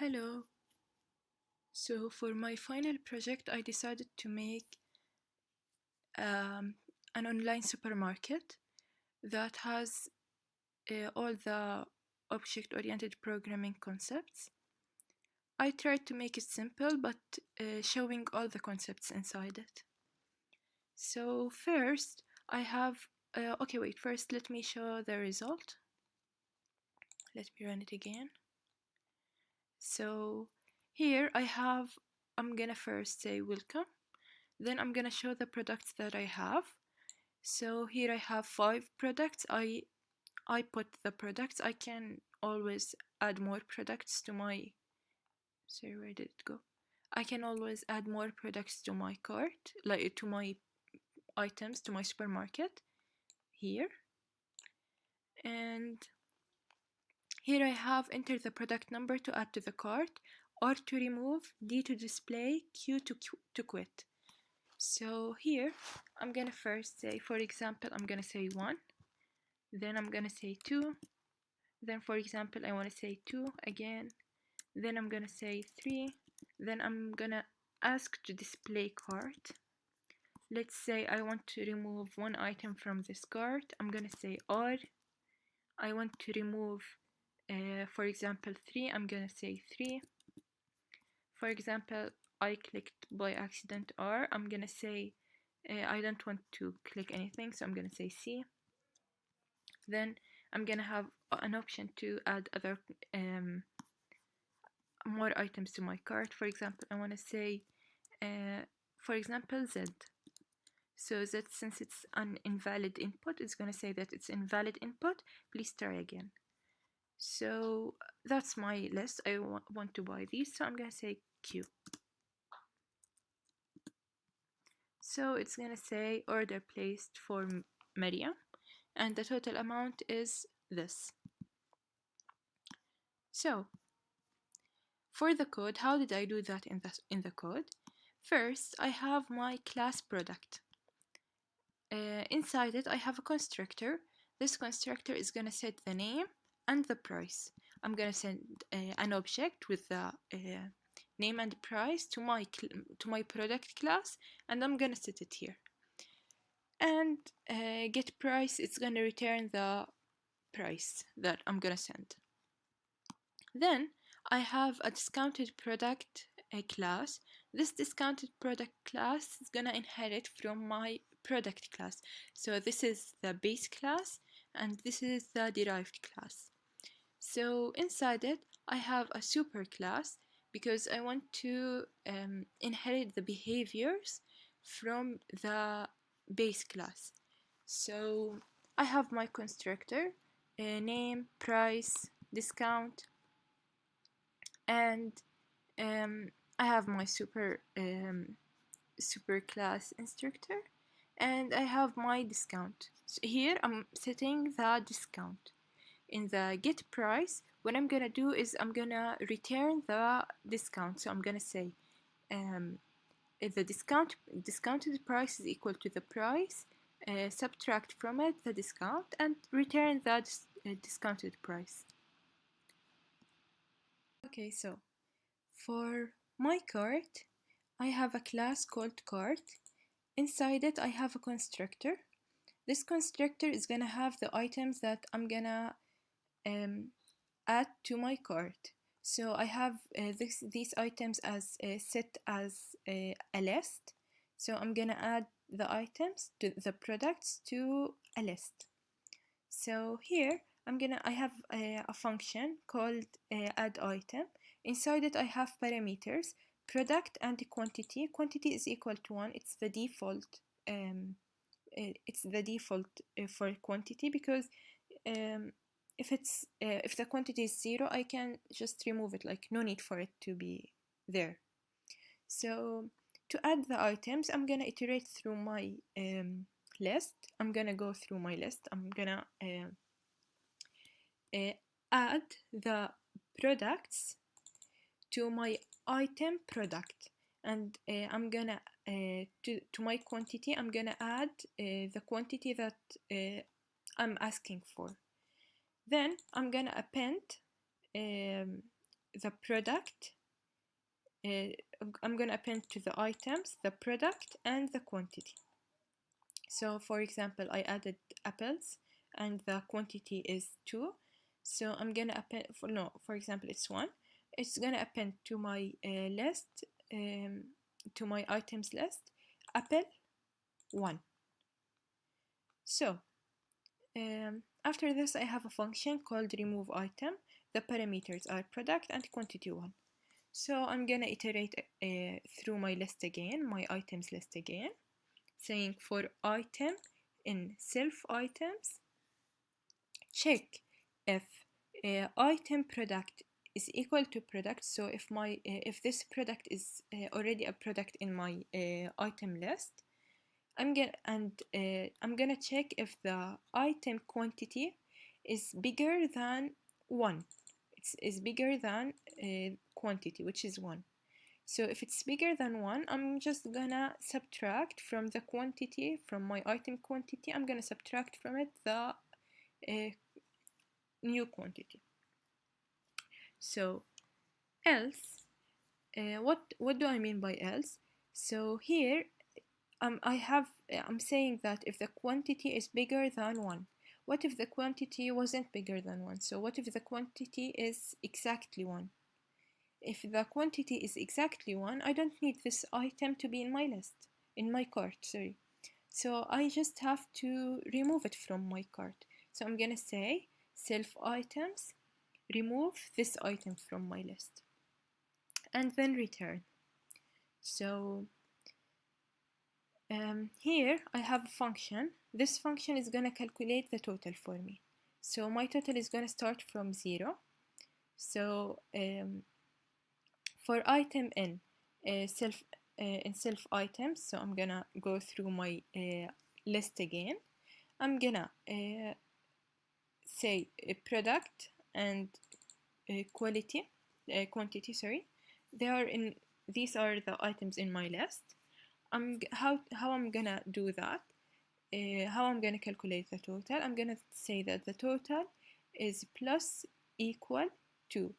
Hello. So for my final project, I decided to make an online supermarket that has all the object-oriented programming concepts. I tried to make it simple, but showing all the concepts inside it. So first, I have, okay, wait, first let me show the result. Let me run it again. So here I have, I'm gonna first say welcome. Then I'm gonna show the products that I have. So here I have 5 products. I put the products. I can always add more products to my, sorry, where did it go? I can always add more products to my cart, like to my items, to my supermarket here. And here I have enter the product number to add to the cart, R to remove, D to display, Q to quit. So here I'm gonna first say, for example, I'm gonna say 1, then I'm gonna say 2, then for example I want to say 2 again, then I'm gonna say 3, then I'm gonna ask to display cart. Let's say I want to remove one item from this cart. I'm gonna say R. I want to remove for example 3. I'm gonna say 3. For example, I clicked by accident R. I'm gonna say I don't want to click anything, so I'm gonna say C. Then I'm gonna have an option to add other more items to my cart. For example, I want to say for example Z. So that since it's an invalid input, it's going to say that it's invalid input, please try again. So that's my list. I want to buy these, so I'm going to say Q. So it's going to say order placed for Maria, and the total amount is this. So for the code, how did I do that in the code? First, I have my class product. Inside it, I have a constructor. This constructor is going to set the name and the price. I'm going to send an object with the name and price to my product class, and I'm going to set it here. And get price, it's going to return the price that I'm going to send. Then I have a discounted product class. This discounted product class is going to inherit from my product class. So this is the base class and this is the derived class. So inside it, I have a super class because I want to inherit the behaviors from the base class. So I have my constructor, name, price, discount, and I have my super class instructor, and I have my discount. So here I'm setting the discount. In the get price, what I'm gonna do is I'm gonna return the discount. So I'm gonna say if the discounted price is equal to the price, subtract from it the discount and return that discounted price. Okay, so for my cart, I have a class called cart. Inside it, I have a constructor. This constructor is gonna have the items that I'm gonna add to my cart. So I have these items as set as a list. So I'm gonna add the items to the products to a list. So here I have a function called add item. Inside it I have parameters, product and quantity. Quantity is equal to 1. It's the default. It's the default for quantity because if the quantity is 0, I can just remove it. Like no need for it to be there. So to add the items, I'm gonna iterate through my list. I'm gonna go through my list. I'm gonna add the products to my item product, and I'm gonna to my quantity, I'm gonna add the quantity that I'm asking for. Then I'm gonna append the product, I'm gonna append to the items the product and the quantity. So for example, I added apples and the quantity is 2. So I'm gonna append, for example, it's 1. It's gonna append to my list, to my items list, apple 1. So after this, I have a function called remove item. The parameters are product and quantity 1. So I'm gonna iterate through my list again, my items list again, saying for item in self items, check if item product is equal to product. So if this product is already a product in my item list, I'm gonna check if the item quantity is bigger than 1. It's bigger than quantity, which is 1. So if it's bigger than 1, I'm just gonna subtract from the quantity, from my item quantity, I'm gonna subtract from it the new quantity. So else, what do I mean by else? So here I'm saying that if the quantity is bigger than 1, what if the quantity wasn't bigger than 1? So what if the quantity is exactly 1? If the quantity is exactly 1, I don't need this item to be in my list, in my cart, sorry. So I just have to remove it from my cart. So I'm gonna say self items, remove this item from my list, and then return. So here I have a function. This function is gonna calculate the total for me. So my total is gonna start from 0. So for item in self items, so I'm gonna go through my list again. I'm gonna say product and quantity, sorry. These are the items in my list. How I'm gonna do that? How I'm gonna calculate the total? I'm gonna say that the total is plus equal to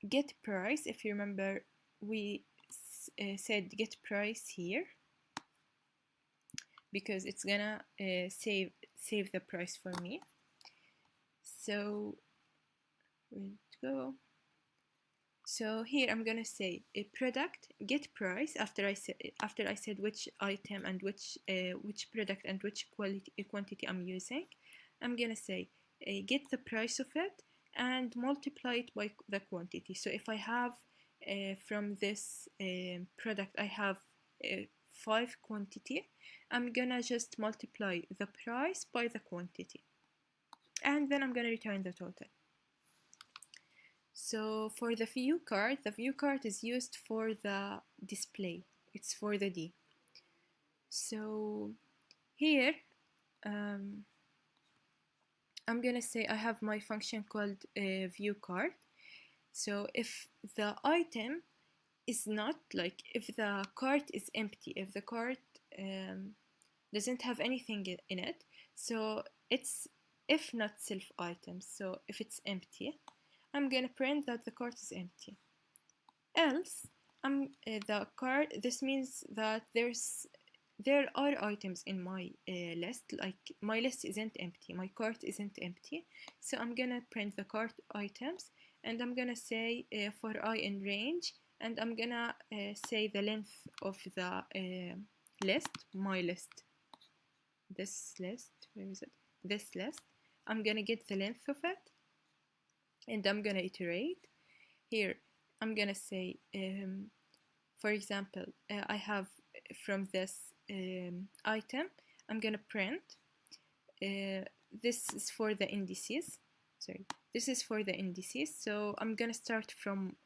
get price. If you remember, we said get price here because it's gonna save the price for me. So let's go. So here I'm gonna say a product get price after I said which item and which product and which quantity I'm using. I'm gonna say get the price of it and multiply it by the quantity. So if I have from this product I have 5 quantity, I'm gonna just multiply the price by the quantity, and then I'm gonna return the total. So for the view card is used for the display. It's for the D. So here I'm gonna say I have my function called view card. So if the item is not, like, if the cart is empty, if the cart doesn't have anything in it, so it's if not self items. So if it's empty, I'm gonna print that the cart is empty. Else, the cart. This means that there are items in my list. Like, my list isn't empty, my cart isn't empty. So I'm gonna print the cart items, and I'm gonna say for I in range, and I'm gonna say the length of the list, my list. This list, where is it? This list. I'm gonna get the length of it, and I'm gonna iterate. Here I'm gonna say for example I have from this item, I'm gonna print this is for the indices, sorry, this is for the indices. So I'm gonna start from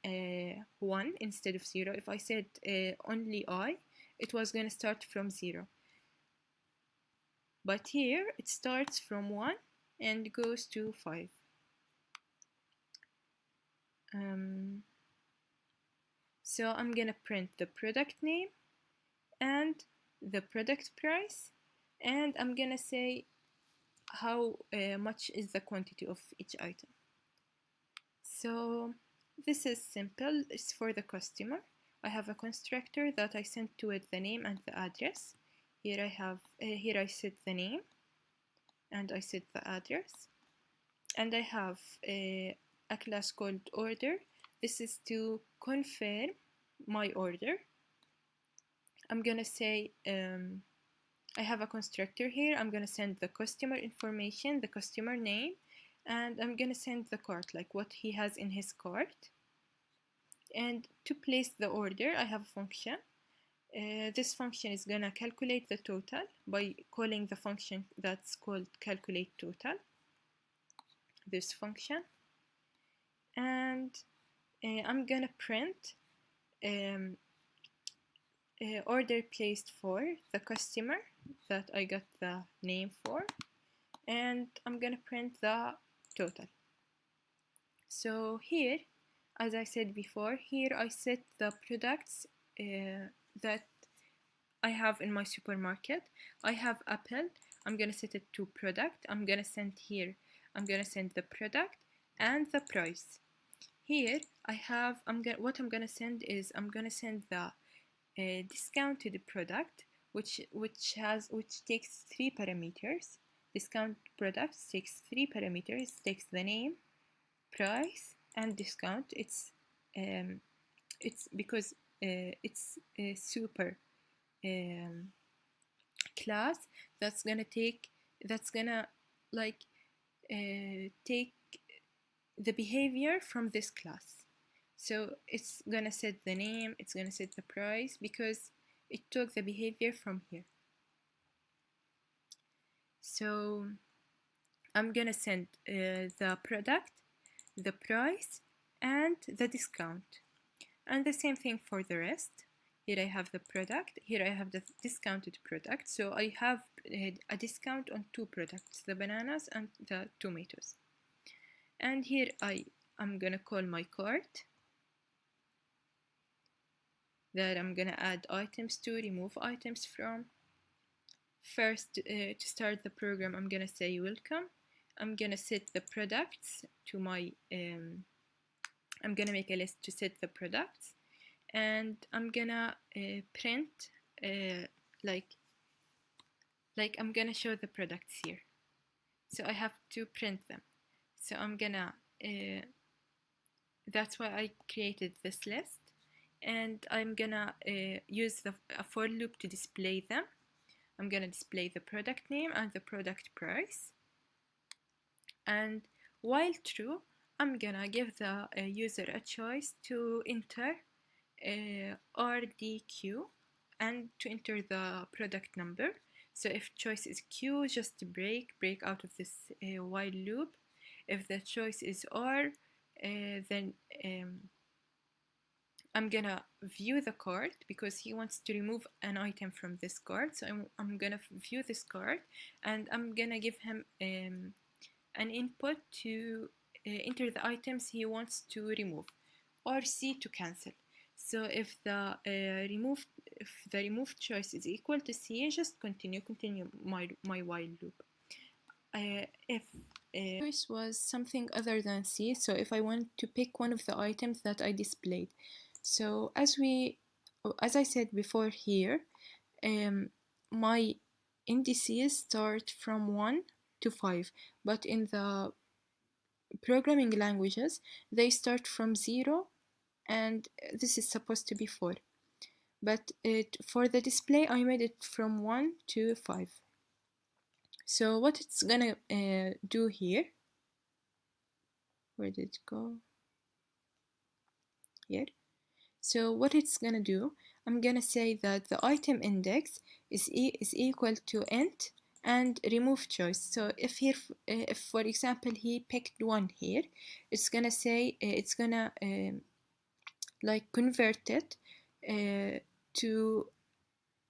1 instead of 0. If I said only I, it was gonna start from 0, but here it starts from 1 and goes to 5. So I'm gonna print the product name and the product price, and I'm gonna say how much is the quantity of each item. So this is simple. It's for the customer. I have a constructor that I sent to it the name and the address. Here I set the name and I set the address, and I have a class called order. This is to confirm my order. I'm gonna say I have a constructor here. I'm gonna send the customer information, the customer name, and I'm gonna send the cart, like what he has in his cart. And to place the order, I have a function. This function is gonna calculate the total by calling the function that's called calculate total, this function. And I'm gonna print order placed for the customer that I got the name for, and I'm gonna print the total. So here, as I said before, here I set the products that I have in my supermarket. I have apple. I'm gonna set it to product. I'm gonna send the product and the price. Here I have, what I'm gonna send is I'm gonna send the discounted product, which takes 3 parameters. Discount product takes 3 parameters. Takes the name, price, and discount. It's because it's a super class that's gonna take the behavior from this class. So it's gonna set the name, it's gonna set the price because it took the behavior from here. So I'm gonna send the product, the price, and the discount. And the same thing for the rest. Here I have the product, here I have the discounted product. So I have a discount on 2 products, the bananas and the tomatoes. And here I'm gonna call my cart that I'm gonna add items to, remove items from. First, to start the program, I'm gonna say welcome. I'm gonna set the products to my, I'm gonna make a list to set the products, and I'm gonna print, like I'm gonna show the products here. So I have to print them. So I'm gonna, that's why I created this list, and I'm gonna use a for loop to display them. I'm gonna display the product name and the product price, and while true, I'm gonna give the user a choice to enter RDQ and to enter the product number. So if choice is Q, just break out of this while loop. If the choice is R, then I'm gonna view the cart because he wants to remove an item from this cart. So I'm gonna view this cart, and I'm gonna give him an input to enter the items he wants to remove, or C to cancel. So if the removed choice is equal to C, just continue my while loop. If choice was something other than C, so if I want to pick one of the items that I displayed, so as I said before here, my indices start from 1 to 5, but in the programming languages they start from 0, and this is supposed to be 4, but for the display I made it from 1 to 5. So what it's gonna do here, where did it go? Here. So what it's gonna do, I'm gonna say that the item index is equal to int and remove choice. So if here, if for example he picked 1 here, it's gonna say it's gonna like convert it to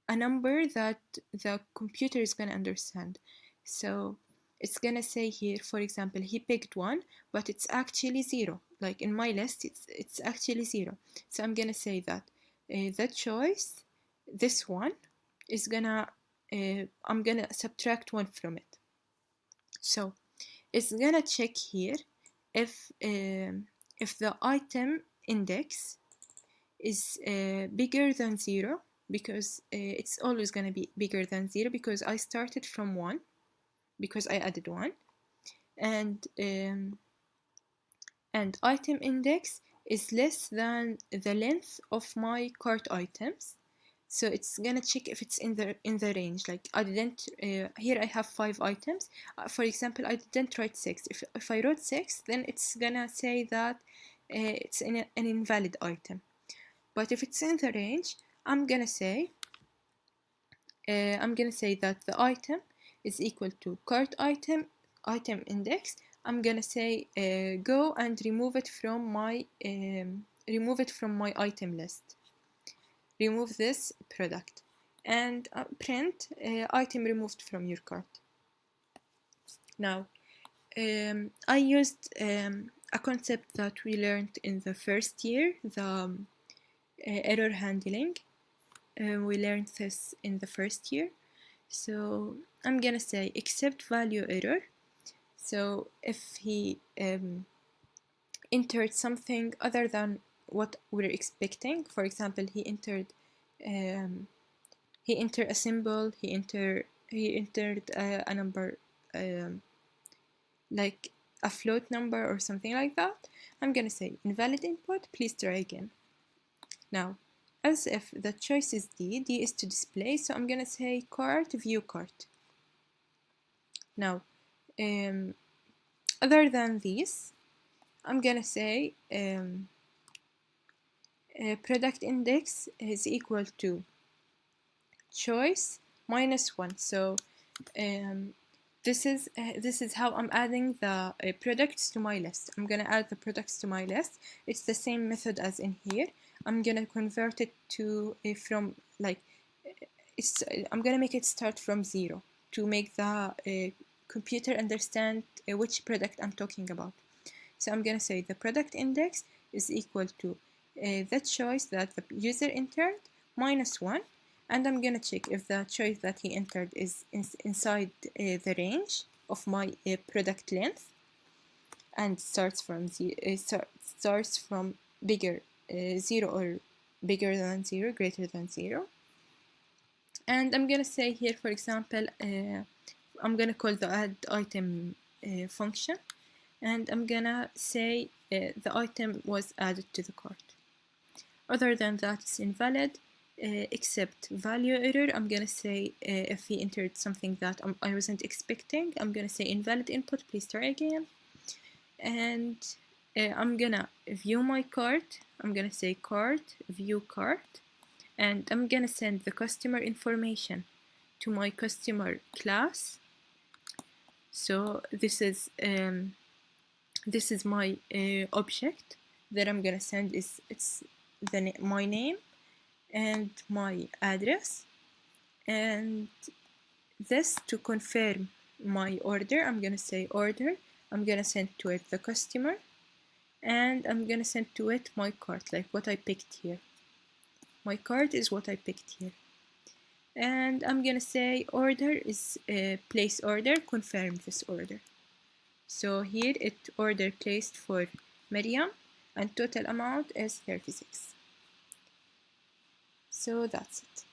a number that the computer is gonna understand. So it's gonna say here, for example, he picked 1, but it's actually 0. Like in my list, it's actually 0. So I'm gonna say that the choice, this one, is gonna, I'm gonna subtract 1 from it. So it's gonna check here if if the item index is bigger than 0, because it's always going to be bigger than 0 because I started from 1, because I added 1, and item index is less than the length of my cart items. So it's gonna check if it's in the range. Like I didn't here I have 5 items. For example, I didn't write 6. If I wrote 6, then it's gonna say that it's an invalid item. But if it's in the range, I'm gonna say that the item is equal to cart item index. I'm gonna say go and remove it from my item list. Remove this product and print item removed from your cart. Now, I used a concept that we learned in the first year, the error handling. We learned this in the first year. So I'm gonna say except value error. So if he entered something other than what we're expecting, for example, he entered a symbol, he entered a number, like a float number or something like that, I'm gonna say invalid input, please try again. Now, as if the choice is D is to display, so I'm gonna say cart view cart. Now, other than this, I'm gonna say product index is equal to choice minus 1. So this is how I'm adding the products to my list. I'm gonna add the products to my list. It's the same method as in here. I'm gonna convert it to from like I'm gonna make it start from 0 to make the computer understand which product I'm talking about. So I'm gonna say the product index is equal to the choice that the user entered minus 1, and I'm gonna check if the choice that he entered is inside the range of my product length and starts from bigger 0 or bigger than 0, greater than 0. And I'm gonna say here, for example, I'm gonna call the add item function, and I'm gonna say the item was added to the cart. Other than that, it's invalid. Except value error, I'm gonna say if he entered something that I wasn't expecting, I'm gonna say invalid input, please try again. And I'm gonna view my cart. I'm gonna say cart view cart, and I'm gonna send the customer information to my customer class. So this is my object that I'm gonna send. It's my name and my address, and this to confirm my order. I'm gonna say order. I'm gonna send to it the customer, and I'm gonna send to it my cart, like what I picked here. My cart is what I picked here. And I'm gonna say order is place order, confirm this order. So here it order placed for Maryam, and total amount is 36. So that's it.